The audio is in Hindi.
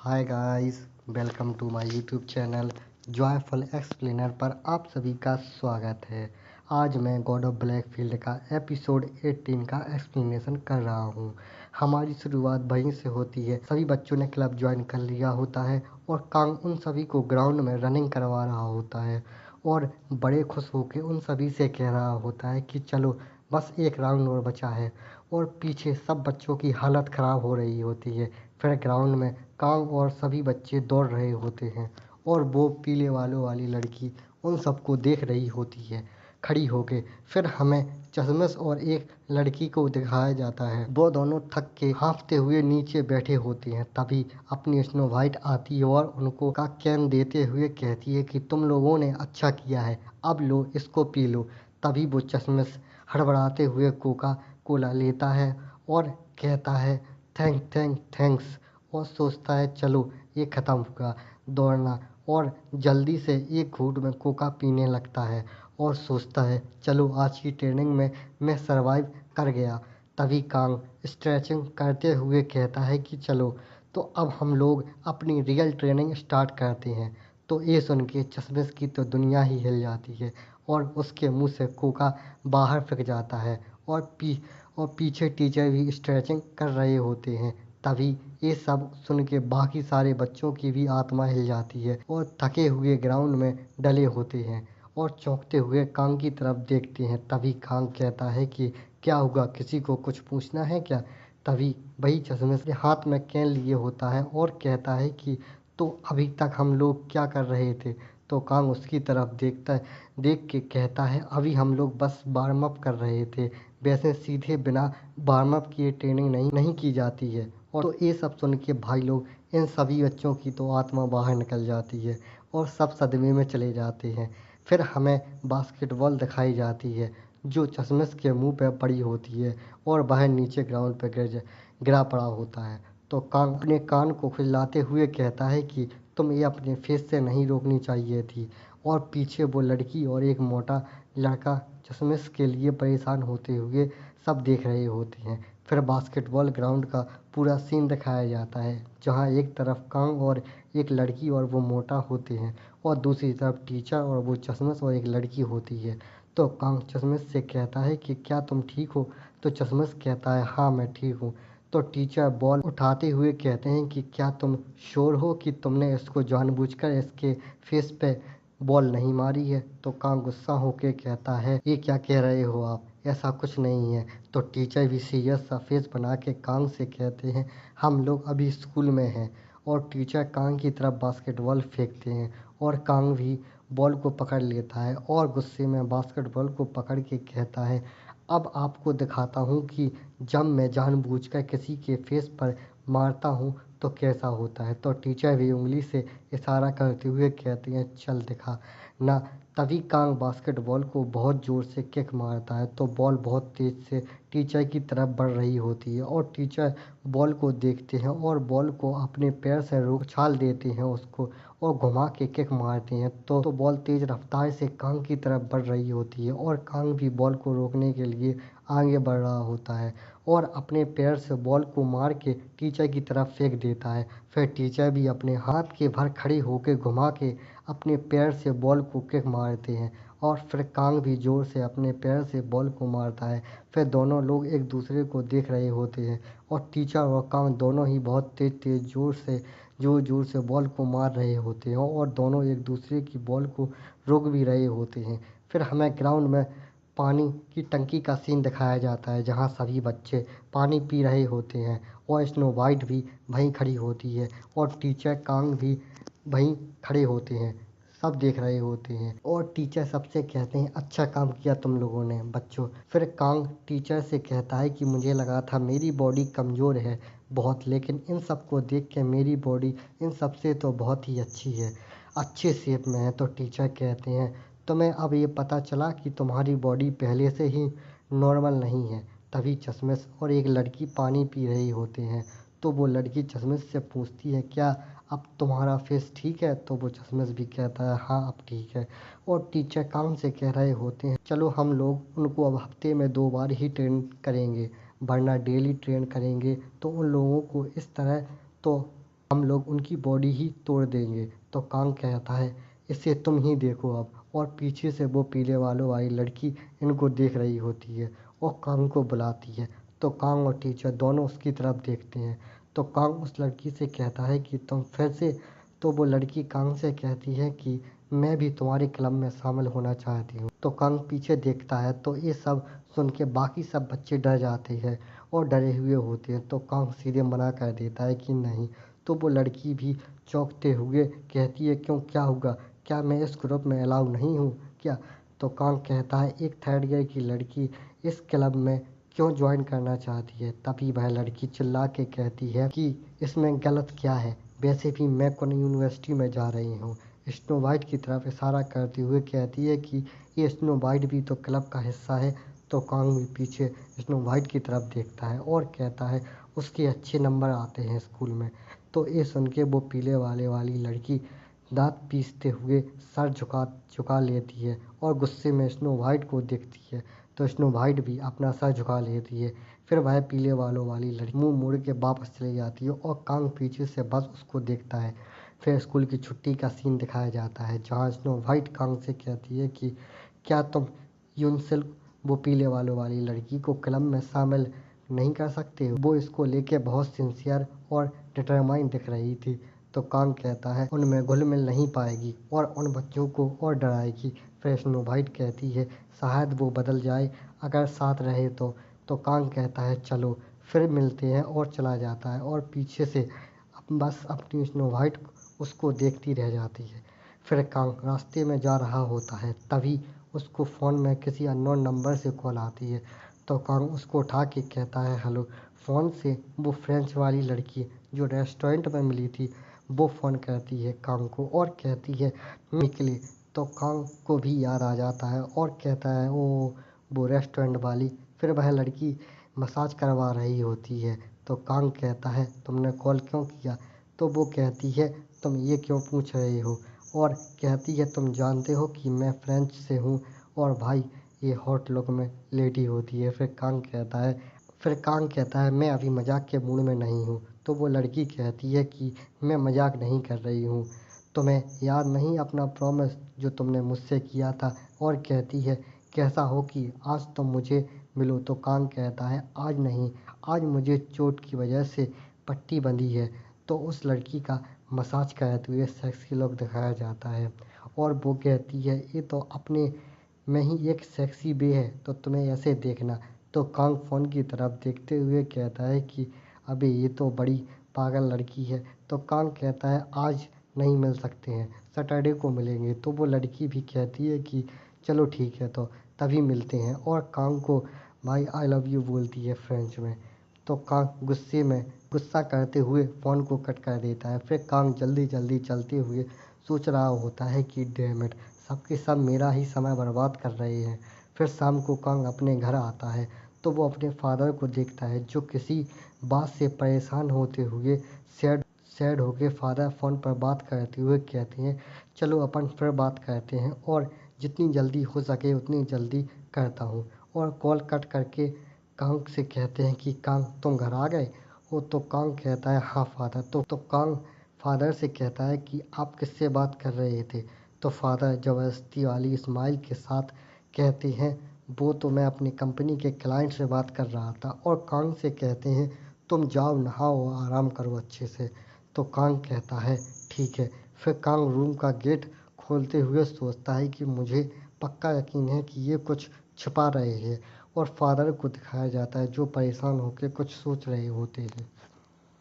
Hi guys, welcome to my YouTube channel joyful explainer पर आप सभी का स्वागत है। आज मैं गॉड ऑफ ब्लैकफील्ड का एपिसोड 18 का एक्सप्लेनेशन कर रहा हूँ। हमारी शुरुआत वहीं से होती है। सभी बच्चों ने क्लब ज्वाइन कर लिया होता है और कांग उन सभी को ग्राउंड में रनिंग करवा रहा होता है और बड़े खुश होकर उन सभी से कह रहा होता है कि चलो बस एक राउंड और बचा है। और पीछे सब बच्चों की हालत ख़राब हो रही होती है। फिर ग्राउंड में कांग और सभी बच्चे दौड़ रहे होते हैं और वो पीले बालों वाली लड़की उन सबको देख रही होती है खड़ी होके। फिर हमें चश्मिश और एक लड़की को दिखाया जाता है। वो दोनों थक के हांफते हुए नीचे बैठे होते हैं। तभी अपनी स्नो वाइट आती है और उनको का कैन देते हुए कहती है कि तुम लोगों ने अच्छा किया है, अब लो इसको पी लो। तभी वो चश्मिश हड़बड़ाते हुए कोका कोला लेता है और कहता है थैंक्स और सोचता है चलो ये ख़त्म होगा दौड़ना, और जल्दी से एक घूंट में कोका पीने लगता है और सोचता है चलो आज की ट्रेनिंग में मैं सरवाइव कर गया। तभी कांग स्ट्रेचिंग करते हुए कहता है कि चलो तो अब हम लोग अपनी रियल ट्रेनिंग स्टार्ट करते हैं। तो ये सुन के चश्मिश की तो दुनिया ही हिल जाती है और उसके मुंह से कोका बाहर फेंक जाता है और पीछे टीचर भी स्ट्रेचिंग कर रहे होते हैं। तभी ये सब सुन के बाकी सारे बच्चों की भी आत्मा हिल जाती है और थके हुए ग्राउंड में डले होते हैं और चौंकते हुए कांग की तरफ देखते हैं। तभी कांग कहता है कि क्या हुआ, किसी को कुछ पूछना है क्या? तभी वही चश्मिश हाथ में कैन लिए होता है और कहता है कि तो अभी तक हम लोग क्या कर रहे थे? तो कांग उसकी तरफ देख के कहता है अभी हम लोग बस वार्म अप कर रहे थे। वैसे सीधे बिना वार्म अप किए ट्रेनिंग नहीं की जाती है। और तो ये सब सुन के भाई लोग इन सभी बच्चों की तो आत्मा बाहर निकल जाती है और सब सदमे में चले जाते हैं। फिर हमें बास्केटबॉल दिखाई जाती है जो चश्मिश के मुंह पे पड़ी होती है और वह नीचे ग्राउंड पे गिरा पड़ा होता है। तो कांग अपने कान को खुजलाते हुए कहता है कि तुम ये अपने फेस से नहीं रोकनी चाहिए थी। और पीछे वो लड़की और एक मोटा लड़का चश्मिश के लिए परेशान होते हुए सब देख रहे होते हैं। फिर बास्केटबॉल ग्राउंड का पूरा सीन दिखाया जाता है जहाँ एक तरफ कांग और एक लड़की और वो मोटा होते हैं और दूसरी तरफ टीचर और वो चश्मिश और एक लड़की होती है। तो कांग चश्मिश से कहता है कि क्या तुम ठीक हो? तो चश्मिश कहता है हाँ मैं ठीक हूँ। तो टीचर बॉल उठाते हुए कहते हैं कि क्या तुम श्योर हो कि तुमने इसको जानबूझकर इसके फेस पे बॉल नहीं मारी है? तो कांग गुस्सा होकर कहता है ये क्या कह रहे हो आप, ऐसा कुछ नहीं है। तो टीचर भी सीरियस सा फेस बना के कांग से कहते हैं हम लोग अभी स्कूल में हैं। और टीचर कांग की तरफ बास्केटबॉल फेंकते हैं और कांग भी बॉल को पकड़ लेता है और गुस्से में बास्केटबॉल को पकड़ के कहता है अब आपको दिखाता हूँ कि जब मैं जानबूझकर किसी के फेस पर मारता हूँ तो कैसा होता है। तो टीचर भी उंगली से इशारा करते हुए कहते हैं चल दिखा ना। तभी कांग बास्केटबॉल को बहुत ज़ोर से किक मारता है तो बॉल बहुत तेज़ से टीचर की तरफ बढ़ रही होती है और टीचर बॉल को देखते हैं और बॉल को अपने पैर से उछाल देते हैं उसको और घुमा के किक मारते हैं। तो बॉल तेज़ रफ्तार से कांग की तरफ बढ़ रही होती है और कांग भी बॉल को रोकने के लिए आगे बढ़ रहा होता है और अपने पैर से बॉल को मार के टीचर की तरफ फेंक देता है। फिर टीचर भी अपने हाथ के भर खड़े होकर घुमा के अपने पैर से बॉल को किक मारते हैं और फिर कांग भी ज़ोर से अपने पैर से बॉल को मारता है। फिर दोनों लोग एक दूसरे को देख रहे होते हैं और टीचर और कांग दोनों ही बहुत तेज़ जोर से बॉल को मार रहे होते हैं और दोनों एक दूसरे की बॉल को रोक भी रहे होते हैं। फिर हमें ग्राउंड में पानी की टंकी का सीन दिखाया जाता है जहाँ सभी बच्चे पानी पी रहे होते हैं और स्नो वाइट भी वहीं खड़ी होती है और टीचर कांग भी वहीं खड़े होते हैं, सब देख रहे होते हैं और टीचर सबसे कहते हैं अच्छा काम किया तुम लोगों ने बच्चों। फिर कांग टीचर से कहता है कि मुझे लगा था मेरी बॉडी कमज़ोर है बहुत, लेकिन इन सब को देख के मेरी बॉडी इन सब से तो बहुत ही अच्छी है, अच्छे शेप में है। तो टीचर कहते हैं तुम्हें अब ये पता चला कि तुम्हारी बॉडी पहले से ही नॉर्मल नहीं है। तभी चश्मिश और एक लड़की पानी पी रही होते हैं तो वो लड़की चश्मिश से पूछती है क्या अब तुम्हारा फेस ठीक है? तो वो चश्मिश भी कहता है हाँ अब ठीक है। और टीचर कांग से कह रहे होते हैं चलो हम लोग उनको अब हफ्ते में 2 बार ही ट्रेन करेंगे, वरना डेली ट्रेन करेंगे तो उन लोगों को इस तरह तो हम लोग उनकी बॉडी ही तोड़ देंगे। तो कांग कहता है इसे तुम ही देखो अब। और पीछे से वो पीले बालों वाली लड़की इनको देख रही होती है और कांग को बुलाती है। तो कांग और टीचर दोनों उसकी तरफ देखते हैं। तो कांग उस लड़की से कहता है कि तुम फिर से। तो वो लड़की कांग से कहती है कि मैं भी तुम्हारे क्लब में शामिल होना चाहती हूँ। तो कांग पीछे देखता है तो ये सब सुन के बाकी सब बच्चे डर जाते हैं और डरे हुए होते हैं। तो कांग सीधे मना कर देता है कि नहीं। तो वो लड़की भी चौंकते हुए कहती है क्यों, क्या हुआ, क्या मैं इस ग्रुप में अलाउ नहीं हूँ क्या? तो कांग कहता है एक थर्ड ईयर की लड़की इस क्लब में क्यों ज्वाइन करना चाहती है? तभी वह लड़की चिल्ला के कहती है कि इसमें गलत क्या है, वैसे भी मैं कौन यूनिवर्सिटी में जा रही हूँ। स्नो वाइट की तरफ इशारा करते हुए कहती है कि ये स्नो वाइट भी तो क्लब का हिस्सा है। तो कांग भी पीछे स्नो वाइट की तरफ देखता है और कहता है उसके अच्छे नंबर आते हैं स्कूल में। तो ये सुन के वो पीले वाली लड़की दांत पीसते हुए सर झुका लेती है और गुस्से में स्नो वाइट को देखती है। तो स्नो वाइट भी अपना सर झुका लेती है। फिर वह पीले बालों वाली लड़की मुंह मोड़ के वापस चली जाती है और कांग पीछे से बस उसको देखता है। फिर स्कूल की छुट्टी का सीन दिखाया जाता है जहाँ स्नो वाइट कांग से कहती है कि क्या तुम यूनसिल वो पीले बालों वाली लड़की को क्लब में शामिल नहीं कर सकते? वो इसको लेके बहुत सिंसियर और डिटरमाइन दिख रही थी। तो कांग कहता है उनमें घुल मिल नहीं पाएगी और उन बच्चों को और डराएगी। फिर स्नो वाइट कहती है शायद वो बदल जाए अगर साथ रहे तो। तो कांग कहता है चलो फिर मिलते हैं और चला जाता है और पीछे से बस अपनी स्नो वाइट उसको देखती रह जाती है। फिर कांग रास्ते में जा रहा होता है तभी उसको फ़ोन में किसी अननोन नंबर से कॉल आती है। तो कांग उसको उठा के कहता है हेलो। फ़ोन से वो फ्रेंच वाली लड़की जो रेस्टोरेंट में मिली थी वो फ़ोन करती है कांग को और कहती है निकले। तो कांग को भी याद आ जाता है और कहता है ओ वो रेस्टोरेंट वाली। फिर वह लड़की मसाज करवा रही होती है। तो कांग कहता है तुमने कॉल क्यों किया? तो वो कहती है तुम ये क्यों पूछ रहे हो? और कहती है तुम जानते हो कि मैं फ्रेंच से हूँ और भाई ये हॉट लुक में लेडी होती है। फिर कांग कहता है मैं अभी मजाक के मूड में नहीं हूँ। तो वो लड़की कहती है कि मैं मजाक नहीं कर रही हूँ, तुम्हें याद नहीं अपना प्रॉमिस जो तुमने मुझसे किया था? और कहती है कैसा हो कि आज तुम मुझे मिलो। तो कांग कहता है आज नहीं, आज मुझे चोट की वजह से पट्टी बंधी है। तो उस लड़की का मसाज करते हुए सेक्सी लुक दिखाया जाता है और वो कहती है ये तो अपने में ही एक सेक्सी बे है तो तुम्हें ऐसे देखना। तो कांग फोन की तरफ देखते हुए कहता है कि अबे ये तो बड़ी पागल लड़की है। तो कांग कहता है आज नहीं मिल सकते हैं, सैटरडे को मिलेंगे। तो वो लड़की भी कहती है कि चलो ठीक है तो तभी मिलते हैं और कांग को भाई आई लव यू बोलती है फ्रेंच में। तो कांग गुस्सा करते हुए फ़ोन को कट कर देता है। फिर कांग जल्दी जल्दी चलते हुए सोच रहा होता है कि डैम इट, सबके सब मेरा ही समय बर्बाद कर रहे हैं। फिर शाम को कांग अपने घर आता है तो वो अपने फादर को देखता है जो किसी बात से परेशान होते हुए सैड सैड होके फादर फ़ोन पर बात करते हुए कहते हैं चलो अपन फिर बात करते हैं और जितनी जल्दी हो सके उतनी जल्दी करता हूँ। और कॉल कट करके कांग से कहते हैं कि कांग तुम घर आ गए हो? तो कांग कहता है हाँ फादर। तो कांग फादर से कहता है कि आप किससे बात कर रहे थे? तो फादर ज़बरदस्ती वाली स्माइल के साथ कहते हैं वो तो मैं अपनी कंपनी के क्लाइंट से बात कर रहा था। और कांग से कहते हैं तुम जाओ नहाओ आराम करो अच्छे से। तो कांग कहता है ठीक है। फिर कांग रूम का गेट खोलते हुए सोचता है कि मुझे पक्का यकीन है कि ये कुछ छिपा रहे हैं और फादर को दिखाया जाता है जो परेशान होकर कुछ सोच रहे होते हैं।